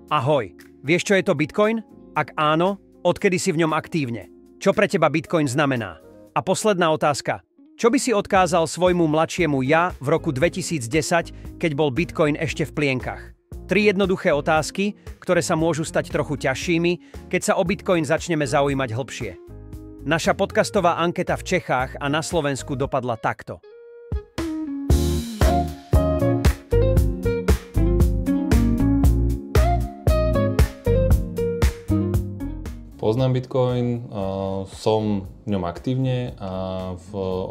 Ahoj, vieš, čo je to Bitcoin? Ak áno, odkedy si v ňom aktívne? Čo pre teba Bitcoin znamená? A posledná otázka. Čo by si odkázal svojmu mladšiemu ja v roku 2010, keď bol Bitcoin ešte v plienkach? 3 jednoduché otázky, ktoré sa môžu stať trochu ťažšími, keď sa o Bitcoin začneme zaujímať hlbšie. Naša podcastová anketa v Čechách a na Slovensku dopadla takto. Poznám Bitcoin, som v ňom aktívne a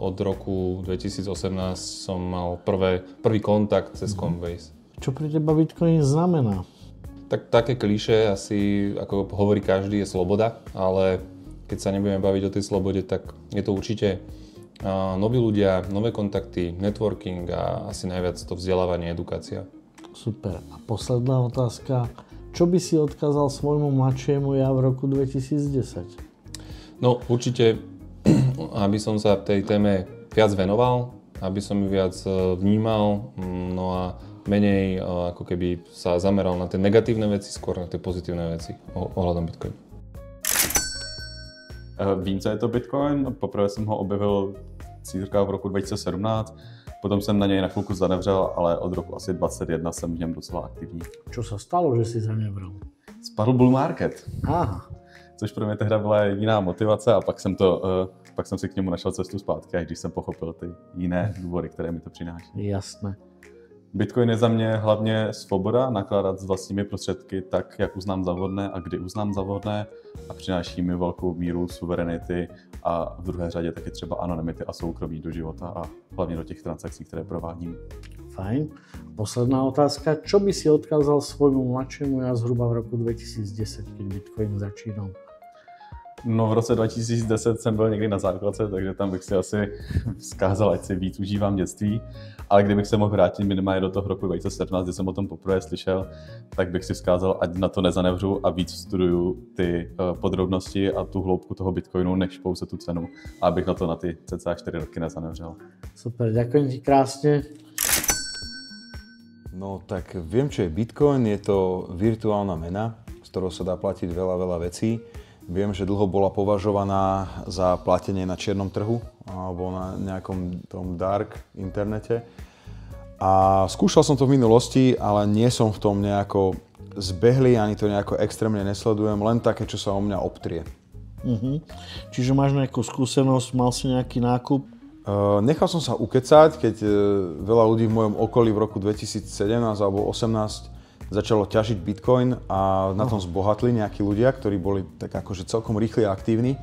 od roku 2018 som mal prvý kontakt cez Coinbase. Čo pre teba Bitcoin znamená? Tak, také klišé asi, ako hovorí každý, je sloboda, ale keď sa nebudeme baviť o tej slobode, tak je to určite noví ľudia, nové kontakty, networking a asi najviac to vzdelávanie, edukácia. Super. A posledná otázka. Čo by si odkázal svojmu mladšiemu ja v roku 2010? No určite, aby som sa tej téme viac venoval, aby som ju viac vnímal, no a menej ako keby sa zameral na tie negatívne veci, skôr na tie pozitívne veci ohľadom Bitcoinu. Vím, co je to Bitcoin. Poprvé jsem ho objevil cirka v roku 2017. Potom jsem na něj na chvilku zanevřel, ale od roku asi 2021 jsem v něm docela aktivní. Čo sa stalo, že si zanevřel? Spadl bull market. Aha. Což pro mě tehda byla jediná motivace a pak jsem si k němu našel cestu zpátky, až když jsem pochopil ty jiné důvody, které mi to přináší. Jasné. Bitcoin je za mě hlavně svoboda nakládat s vlastními prostředky tak, jak uznám za vhodné a kdy uznám za vhodné a přináší mi velkou míru suverenity a v druhé řadě taky třeba anonymity a soukromí do života a hlavně do těch transakcí, které provádím. Fajn. Posledná otázka. Čo by si odkázal svojmu mladšiemu ja zhruba v roku 2010, keď Bitcoin začínal? No v roce 2010 jsem byl někdy na základce, takže tam bych si asi vzkázal, ať si víc užívám dětství. Ale kdybych se mohl vrátit minimálně do toho roku 2017, kdy jsem o tom poprvé slyšel, tak bych si vzkázal, ať na to nezanevřu a víc studuju ty podrobnosti a tu hloubku toho Bitcoinu, než pouze tu cenu. A abych na to na ty cca 4 roky nezanevřel. Super, ďakujem ti krásne. No tak viem, čo je Bitcoin. Je to virtuálna mena, z ktorou sa dá platiť veľa vecí. Viem, že dlho bola považovaná za platenie na čiernom trhu alebo na nejakom tom dark internete. A skúšal som to v minulosti, ale nie som v tom nejako zbehlý, ani to nejako extrémne nesledujem, len také, čo sa o mňa obtrie. Čiže máš nejakú skúsenosť, mal si nejaký nákup? Nechal som sa ukecať, keď veľa ľudí v mojom okolí v roku 2017 alebo 2018 začalo ťažiť Bitcoin a na tom zbohatli nejakí ľudia, ktorí boli tak akože celkom rýchli a aktívni.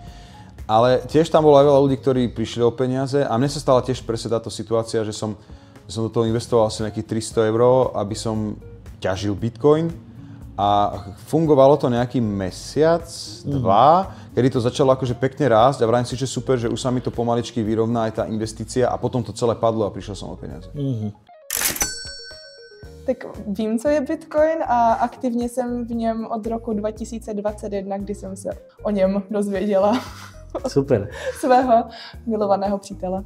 Ale tiež tam bolo aj veľa ľudí, ktorí prišli o peniaze a mne sa stala tiež presne táto situácia, že som do toho investoval asi nejakých 300 €, aby som ťažil Bitcoin a fungovalo to nejaký mesiac, dva, kedy to začalo akože pekne rásť a vrajím si, že super, že už sa mi to pomaličky vyrovná aj tá investícia a potom to celé padlo a prišiel som o peniaze. Tak vím, co je Bitcoin a aktivně jsem v něm od roku 2021, kdy jsem se o něm dozvěděla. Super. Svého milovaného přítele.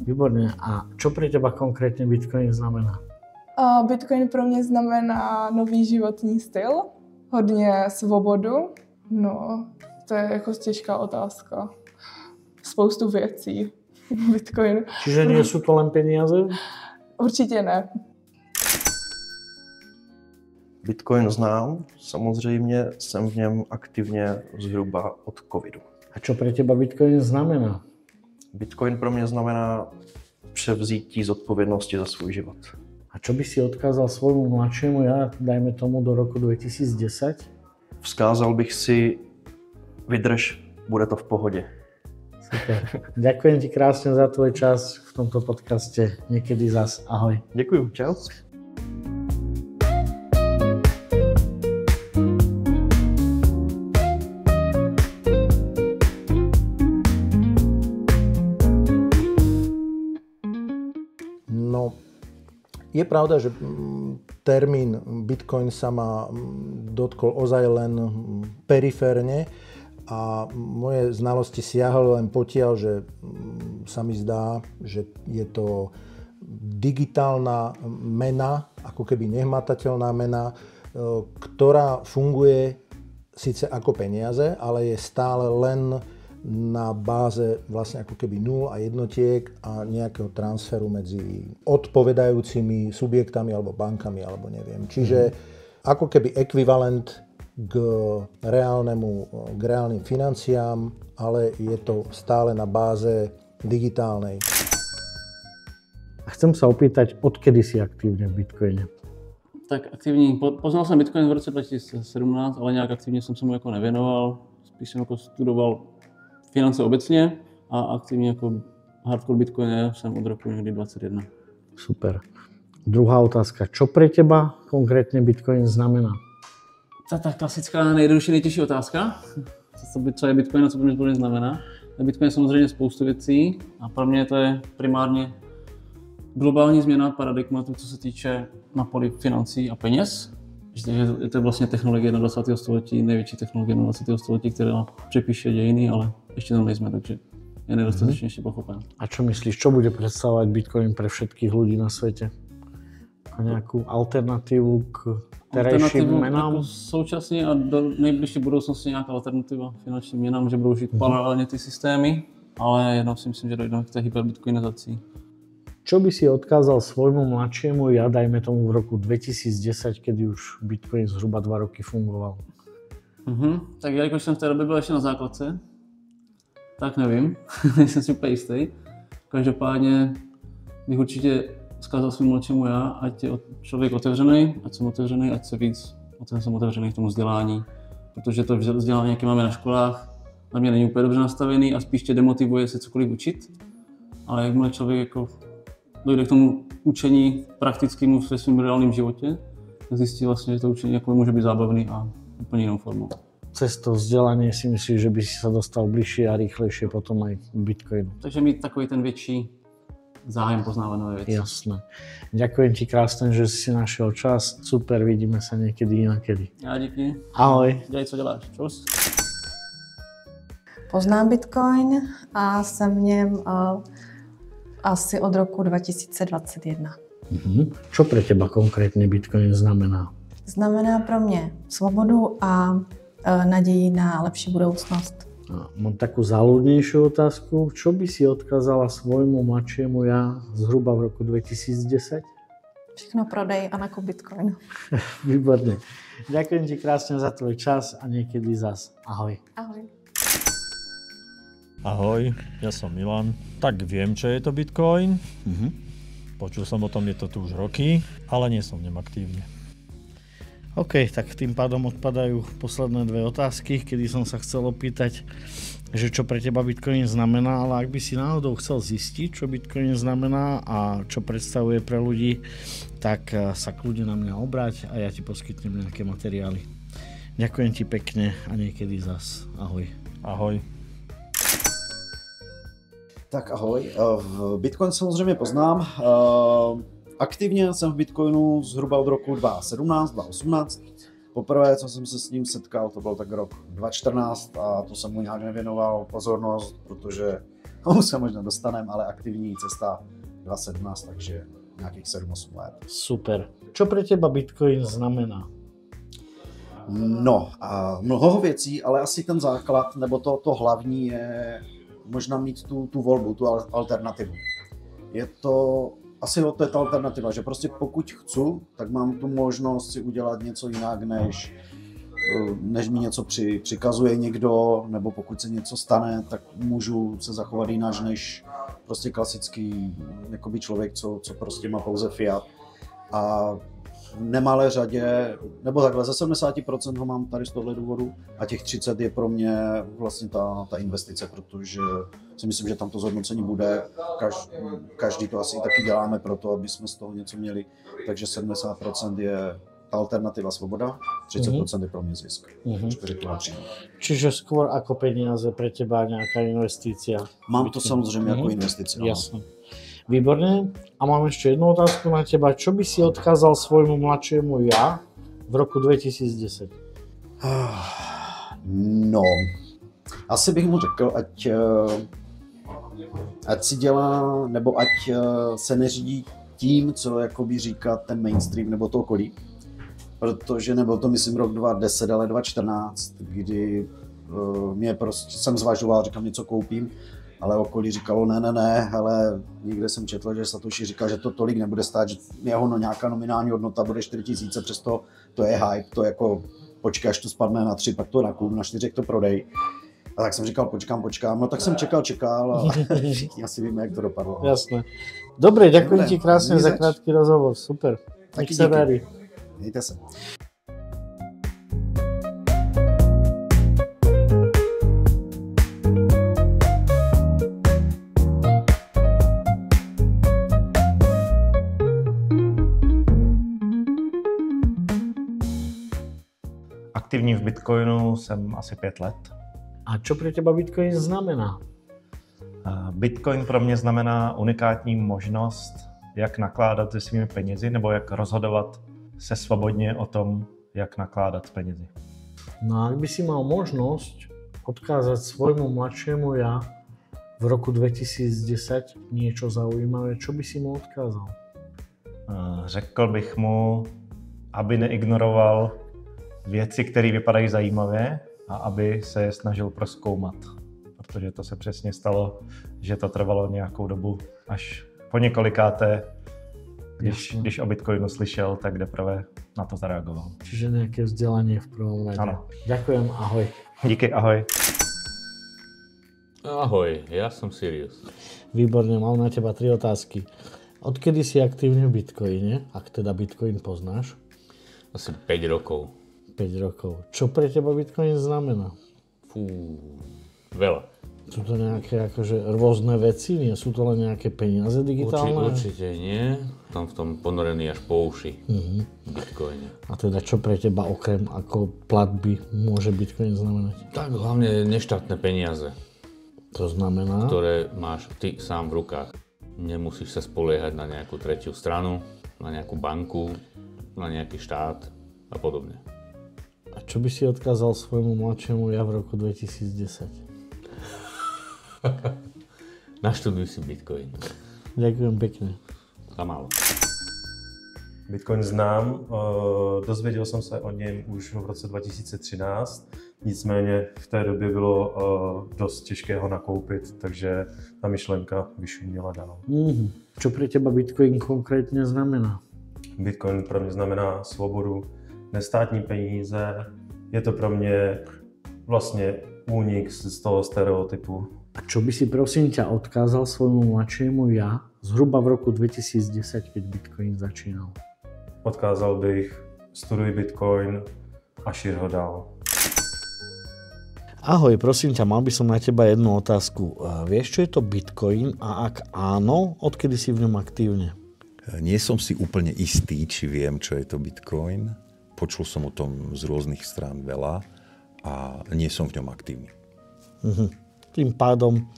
Výborně. A čo pre teba konkrétně Bitcoin znamená? Bitcoin pro mě znamená nový životní styl, hodně svobodu. No, to je jako těžká otázka. Spoustu věcí. Bitcoin. Čiže nie sú to len peniaze? Určitě ne. Bitcoin znám, samozřejmě jsem v něm aktivně zhruba od covidu. A čo pre teba Bitcoin znamená? Bitcoin pro mě znamená převzítí zodpovědnosti za svůj život. A čo by si odkázal svojmu mladšiemu ja, dajme tomu do roku 2010? Vzkázal bych si, vydrž, bude to v pohodě. Super. Ďakujem ti krásne za tvoj čas v tomto podcaste. Niekedy zas. Ahoj. Děkuju, čau. No, je pravda, že termín Bitcoin sa ma dotkol ozaj len periférne a moje znalosti siahali len potiaľ, že sa mi zdá, že je to digitálna mena, ako keby nehmatateľná mena, ktorá funguje síce ako peniaze, ale je stále len na báze vlastne ako keby nul a jednotiek a nejakého transferu medzi odpovedajúcimi subjektami alebo bankami alebo neviem. Čiže ako keby ekvivalent k reálnym financiám, ale je to stále na báze digitálnej. A chcem sa opýtať, odkedy si aktívne v Bitcoine? Tak aktivní, poznal jsem Bitcoin v roce 2017, ale nějak aktivně jsem se mu jako nevěnoval. Spíš jsem jako studoval finance obecně a aktivně jako hardcore Bitcoine jsem od roku někdy 2021. Super. Druhá otázka. Čo pre teba konkrétne Bitcoin znamená? Ta klasická nejjednodušší, nejtěžší otázka. Co je Bitcoin a co pro mě Bitcoin znamená. Bitcoin je samozřejmě spoustu věcí a pro mě to je primárně globální změna paradigmatu, co se týče na poli financí a peněz. Je to vlastně technologie 21. století, největší technologie 21. století, která přepíše dějiny, ale ještě tam nejsme, takže je nedostatečně ještě pochopen. A čo myslíš, čo bude predstavovať Bitcoin pre všetkých ľudí na svete? Ako nejakú alternatívu k terajším menám? Jako současně a do nejbližší budoucnosti nějaká alternativa finančním měnám, že budou žít paralelně ty systémy, ale jednou si myslím, že dojdeme k té hyperbitcoinizaci. Čo by si odkázal svojmu mladšiemu ja, dajme tomu v roku 2010, kedy už Bitcoin zhruba 2 roky fungoval? Tak jelikož jsem v té době byl ještě na základce, tak nevím, nejsem si úplně jistý. Každopádně bych určitě vzkázal svým mladšímu já, ať je člověk otevřený, ať jsem otevřený k tomu vzdělání, protože to vzdělání, jaké máme na školách, na mě není úplně dobře nastavený a spíš tě demotivuje se cokoliv učit, ale jakmile člověk jako dojde k tomu učení praktickému ve svém reálném životě, zjistí vlastně, že to učení jako může být zábavný a úplně jinou formou. Cez to vzdelanie si myslíš, že by si sa dostal bližšie a rýchlejšie potom aj k Bitcoinu? Takže mít takový ten větší zájem poznávat nové věci. Jasné. Ďakujem ti krásne, že si našiel čas. Super, vidíme sa niekedy inakedy. Já díky. Ahoj. Dělej, co děláš. Čus. Poznám Bitcoin a jsem v něm asi od roku 2021. Čo pre teba konkrétne Bitcoin znamená? Znamená pro mě svobodu a naději na lepší budoucnost. Mám takú záľudnejšiu otázku. Čo by si odkázala svojmu mladšiemu ja zhruba v roku 2010? Všechno prodej a nakup Bitcoin. Výborne. Ďakujem ti krásne za tvoj čas a niekedy zas. Ahoj. Ahoj. Ahoj, ja som Milan. Tak viem, čo je to Bitcoin. Počul som o tom, je to tu už roky, ale nie som v ňom aktívne. OK, tak tým pádom odpadajú posledné 2 otázky, kedy som sa chcel opýtať, že čo pre teba Bitcoin znamená, ale ak by si náhodou chcel zistiť, čo Bitcoin znamená a čo predstavuje pre ľudí, tak sa kľudne na mňa obráť a ja ti poskytnem nejaké materiály. Ďakujem ti pekne a niekedy zas. Ahoj. Ahoj. Tak ahoj, Bitcoin samozřejmě poznám. Aktivně jsem v Bitcoinu zhruba od roku 2017, 2018. Poprvé, co jsem se s ním setkal, to byl tak rok 2014 a to jsem mu nějak nevěnoval pozornost, protože tomu se možná dostaneme, ale aktivní cesta 2017, takže nějakých 7-8 let. Super. Čo pre teba Bitcoin znamená? No, mnoho věcí, ale asi ten základ, nebo to hlavní je možná mít tu volbu, tu alternativu. Asi to je ta alternativa, že prostě pokud chci, tak mám tu možnost si udělat něco jinak, než mi něco přikazuje někdo, nebo pokud se něco stane, tak můžu se zachovat jinak, než prostě klasický jakoby člověk, co prostě má pouze fiat. A v nemalé řadě, nebo takhle, ze 70% ho mám tady z tohle důvodu a těch 30% je pro mě vlastně ta investice, protože si myslím, že tam to zhodnocení bude, každý to asi taky děláme pro to, aby jsme z toho něco měli, takže 70% je ta alternativa svoboda, 30% je pro mě zisk. Čiže skôr ako peniaze pre teba nejaká investícia? Mám to samozřejmě jako investici. Jasné. Výborne. A mám ešte jednu otázku na teba. Čo by si odkázal svojmu mladšiemu ja v roku 2010? No, asi bych mu řekl, ať si dělá, nebo ať se neřídí tím, co jakoby říká ten mainstream nebo to okolí. protože nebyl to myslím rok 2010, ale 2014, kdy mě prostě jsem zvažoval, říkám, něco koupím, ale okolí říkalo ne, ale někde jsem četl, že Satoshi říkal, že to tolik nebude stát, že jeho nějaká nominální hodnota bude 4000, přesto to je hype, to jako počkej, až to spadne na 3, pak to nakup, na 4 to prodej. A tak jsem říkal, počkám, no tak jsem čekal a všichni asi víme, jak to dopadlo. Jasné. Dobre, ďakujem ti krásne za krátky rozhovor, super. Taky sa darí. Mějte se. Aktivní v Bitcoinu jsem asi 5 let. A čo pre teba Bitcoin znamená? Bitcoin pro mě znamená unikátní možnost, jak nakládat se svými penězi, nebo jak rozhodovat se svobodně o tom, jak nakládat s penězi. No a ak by si mal možnosť odkázať svojmu mladšiemu ja v roku 2010 niečo zaujímavé, čo by si mu odkázal? Řekl bych mu, aby neignoroval věci, které vypadají zajímavé a aby se je snažil prozkoumat. Protože to se přesně stalo, že to trvalo nějakou dobu, až po několikáté, když o Bitcoinu slyšel, tak teprve na to zareagoval. Čiže nejaké vzdelanie v prvom rade. Áno. Ďakujem, ahoj. Díky, ahoj. Ahoj, ja som Sirius. Výborne, mám na teba 3 otázky. Odkedy si aktívne v Bitcoine, ak teda Bitcoin poznáš? Asi 5 rokov. 5 rokov. Čo pre teba Bitcoin znamená? Veľa. Sú to nejaké akože rôzne veci? Nie sú to len nejaké peniaze digitálne? Určite nie. Tam v tom ponorený až po uši v Bitcoine. A teda čo pre teba okrem ako platby môže Bitcoin znamenať? Tak hlavne neštátne peniaze. To znamená? Ktoré máš ty sám v rukách. Nemusíš sa spoliehať na nejakú tretiu stranu, na nejakú banku, na nejaký štát a podobne. A čo by si odkázal svojmu mladšiemu ja v roku 2010? Naštuduj si Bitcoin. Ďakujem pekne. Za málo. Bitcoin znám, dozvěděl jsem se o něm už v roce 2013, nicméně v té době bylo dost těžké ho nakoupit, takže ta myšlenka vyšuměla dál. Čo pre teba Bitcoin konkrétne znamená? Bitcoin pro mě znamená svobodu, nestátní peníze, je to pro mě vlastně únik z toho stereotypu. A čo by si prosím ťa odkázal svojmu mladšiemu ja zhruba v roku 2010, keď Bitcoin začínal? Odkázal bych, studuj Bitcoin a šíř ho dál. Ahoj, prosím ťa, mal by som na teba jednu otázku. Vieš, čo je to Bitcoin a ak áno, odkedy si v ňom aktívne? Nie som si úplne istý, či viem, čo je to Bitcoin. Počul som o tom z rôznych strán veľa a nie som v ňom aktívny. Tým pádom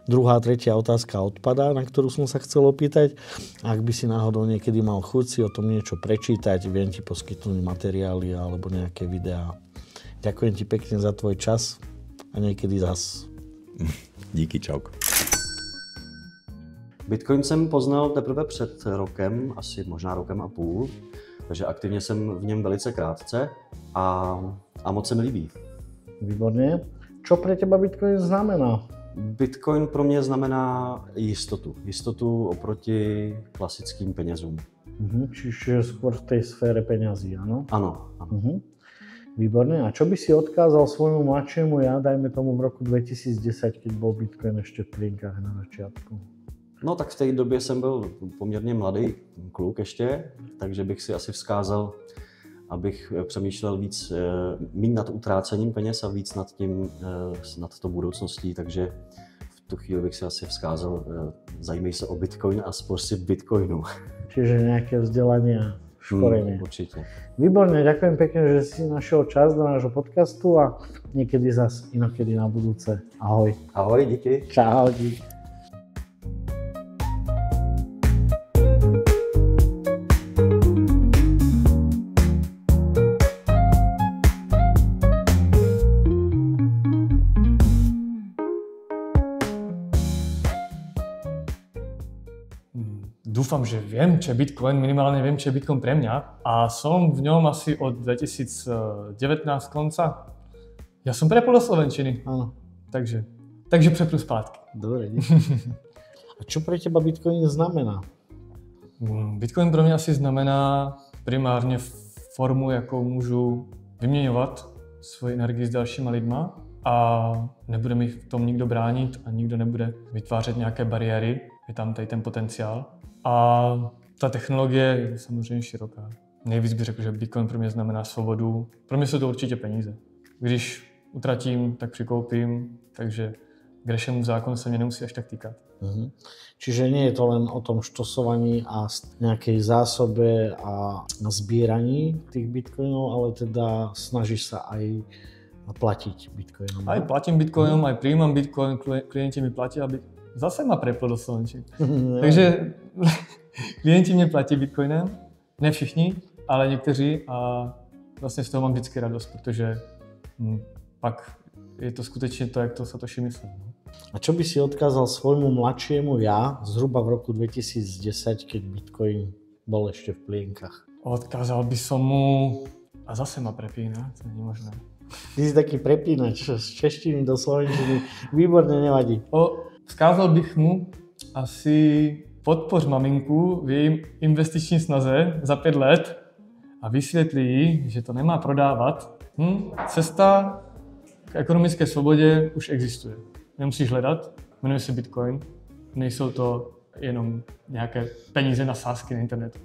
druhá, tretia otázka odpadá, na ktorú som sa chcel opýtať. Ak by si náhodou niekedy mal chuť si o tom niečo prečítať, viem ti poskytnúť materiály alebo nejaké videá. Ďakujem ti pekne za tvoj čas a niekedy zas. Díky, čauko. Bitcoin jsem poznal teprve před rokem, asi možná rokem a půl, takže aktivně jsem v něm velice krátce a moc se mi líbí. Výborně. Čo pre teba Bitcoin znamená? Bitcoin pro mě znamená jistotu. Jistotu oproti klasickým penězům. Čiže skôr v tej sfére peňazí, áno? Áno. Výborné. A čo by si odkázal svojmu mladšiemu ja, dajme tomu v roku 2010, keď bol Bitcoin ešte v plienkách na začiatku? No tak v té době jsem byl poměrně mladý kluk ještě, takže bych si asi vzkázal, abych přemýšlel víc, méně nad utrácením peněz a víc nad tou budoucností, takže v tu chvíli bych si asi vzkázal, zajímej se o Bitcoin a spoř si v Bitcoinu. Čiže nejaké vzdelanie a školenie. Určite. Výborne, ďakujem pekne, že si našiel čas do nášho podcastu a niekedy zas inokedy na budúce. Ahoj. Ahoj, díky. Čau, díky. dúfam, že viem, čo je Bitcoin, minimálne viem, čo je Bitcoin pre mňa. A som v ňom asi od 2019 konca. Ja som prepol do slovenčiny. Áno. Takže prepnú spátky. Dobre. A čo pre teba Bitcoin znamená? Bitcoin pro mě asi znamená primárně formu, jakou můžu vyměňovat svoji energii s dalšíma lidma a nebude mi v tom nikdo bránit a nikdo nebude vytvářet nějaké bariéry. Je tam tady ten potenciál. A ta technologie je samozřejmě široká. Nejvíc bych řekl, že Bitcoin pro mě znamená svobodu. Pro mě jsou to určitě peníze. Když utratím, tak přikoupím, takže Greshemův zákon se mě nemusí až tak týkat. Čiže nie je to len o tom štosovaní a nejakej zásobe a zbieraní tých bitcoinov, ale teda snažíš sa aj platiť bitcoinom. Aj platím bitcoinom, aj prijímam bitcoin, klienti mi platia, aby zase ma preplo do slovenčiny. Takže klienti mě platí bitcoinem, ne všichni, ale někteří a vlastně z toho mám vždycky radost, protože pak je to skutečně to, jak to Satoshi myslí. A čo by si odkázal svojmu mladšiemu ja zhruba v roku 2010, keď Bitcoin bol ešte v plienkach? Odkázal by som mu... A zase ma prepína, to nie je možné. Ty si taký prepínač z češtiny do slovenčiny, výborne, nevadí. Vzkázal bych mu asi podpoř maminku v jejím investiční snaze za 5 let a vysvětlí jí, že to nemá prodávat. Cesta k ekonomické svobodě už existuje. Nemusíš hledat, jmenuje se Bitcoin, nejsou to jenom nějaké peníze na sázky na internetu.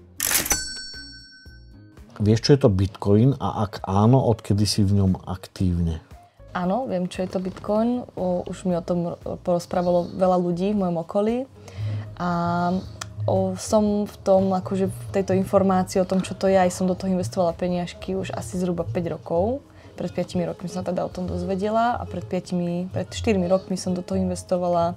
Vieš, čo je to Bitcoin a ak áno, odkedy si v ňom aktívne? Áno, viem, čo je to Bitcoin. Už mi o tom porozprávalo veľa ľudí v mojom okolí. A som v tom, akože v tejto informácii o tom, čo to je, aj som do toho investovala peniažky už asi zhruba 5 rokov. Pred 5 rokmi som teda o tom dozvedela a pred 4 rokmi som do toho investovala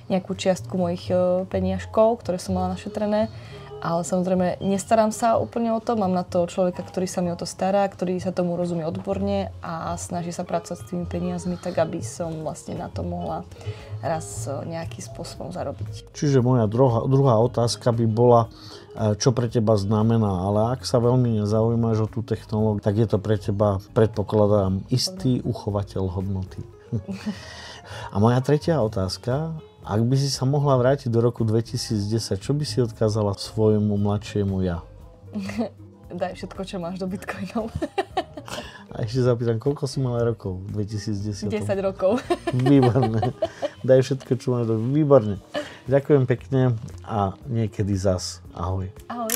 nejakú čiastku mojich peniažkov, ktoré som mala našetrené. Ale samozrejme, nestarám sa úplne o to, mám na to človeka, ktorý sa mi o to stará, ktorý sa tomu rozumie odborne a snaží sa pracovať s tými peniazmi, tak aby som vlastne na to mohla raz nejakým spôsobom zarobiť. Čiže moja druhá otázka by bola, čo pre teba znamená, ale ak sa veľmi nezaujímaš o tú technológiu, tak je to pre teba, predpokladám, istý uchovateľ hodnoty. A moja tretia otázka, ak by si sa mohla vrátiť do roku 2010, čo by si odkázala svojmu mladšiemu ja? Daj všetko, čo máš do bitcoinov. A ešte zapýtam, koľko si mala rokov v 2010? 10 rokov. Výborné. Daj všetko, čo máš do... Výborne. Ďakujem pekne a niekedy zas. Ahoj. Ahoj.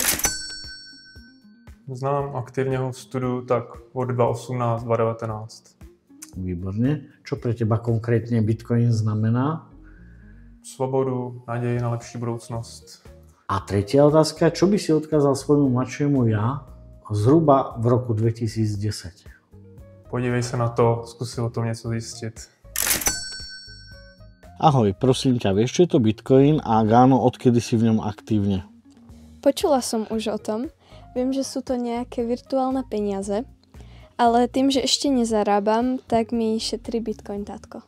Znám aktivně ho v studiu tak od 2018, 2019. Výborne. Čo pre teba konkrétne Bitcoin znamená? Svobodu, naději na lepší budoucnost. A tretia otázka, čo by si odkázal svojmu mladšiemu ja zhruba v roku 2010? Podívej se na to, zkus si o tom něco zjistit. Ahoj, prosím ťa, vieš, čo je to Bitcoin a ak áno, odkedy si v ňom aktívne? Počula som už o tom. Viem, že sú to nejaké virtuálne peniaze, ale tým, že ešte nezarábam, tak mi šetrí Bitcoin tátko.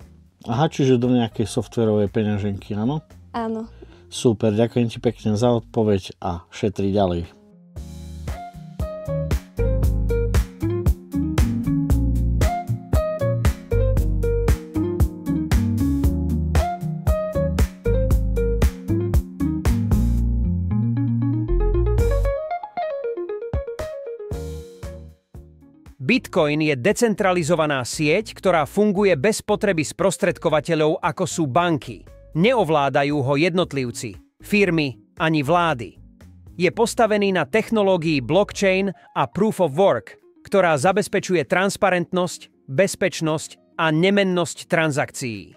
Aha, čiže do nejakej softwarovej peňaženky, áno? Áno. Super, ďakujem ti pekne za odpoveď a šetri ďalej. Bitcoin je decentralizovaná sieť, ktorá funguje bez potreby sprostredkovateľov, ako sú banky. Neovládajú ho jednotlivci, firmy ani vlády. Je postavený na technológii blockchain a proof of work, ktorá zabezpečuje transparentnosť, bezpečnosť a nemennosť transakcií.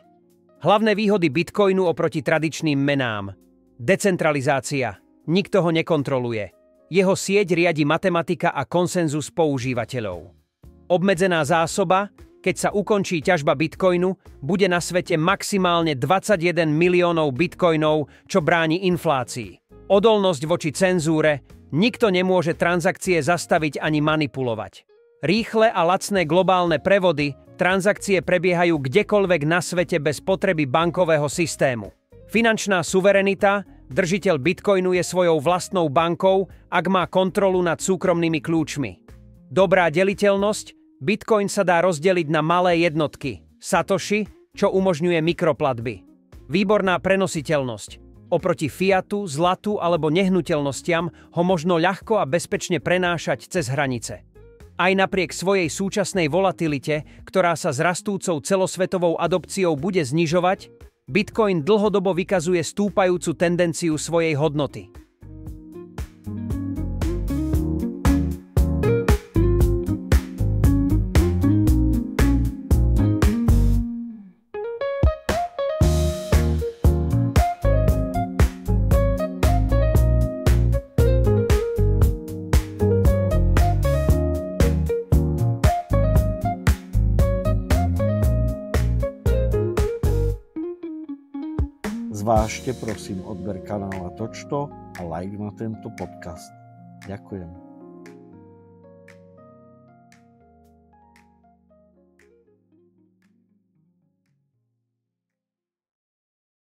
Hlavné výhody Bitcoinu oproti tradičným menám. Decentralizácia. Nikto ho nekontroluje. Jeho sieť riadi matematika a konsenzus používateľov. Obmedzená zásoba, keď sa ukončí ťažba bitcoinu, bude na svete maximálne 21 miliónov bitcoinov, čo bráni inflácii. Odolnosť voči cenzúre, nikto nemôže transakcie zastaviť ani manipulovať. Rýchle a lacné globálne prevody, transakcie prebiehajú kdekoľvek na svete bez potreby bankového systému. Finančná suverenita, Držiteľ bitcoinu je svojou vlastnou bankou, ak má kontrolu nad súkromnými kľúčmi. Dobrá deliteľnosť. Bitcoin sa dá rozdeliť na malé jednotky. Satoshi, čo umožňuje mikroplatby. Výborná prenositeľnosť. Oproti fiatu, zlatu alebo nehnuteľnostiam ho možno ľahko a bezpečne prenášať cez hranice. Aj napriek svojej súčasnej volatilite, ktorá sa s rastúcou celosvetovou adopciou bude znižovať, Bitcoin dlhodobo vykazuje stúpajúcu tendenciu svojej hodnoty. Zvážte prosím odber kanála Točto a like na tento podcast. Ďakujem.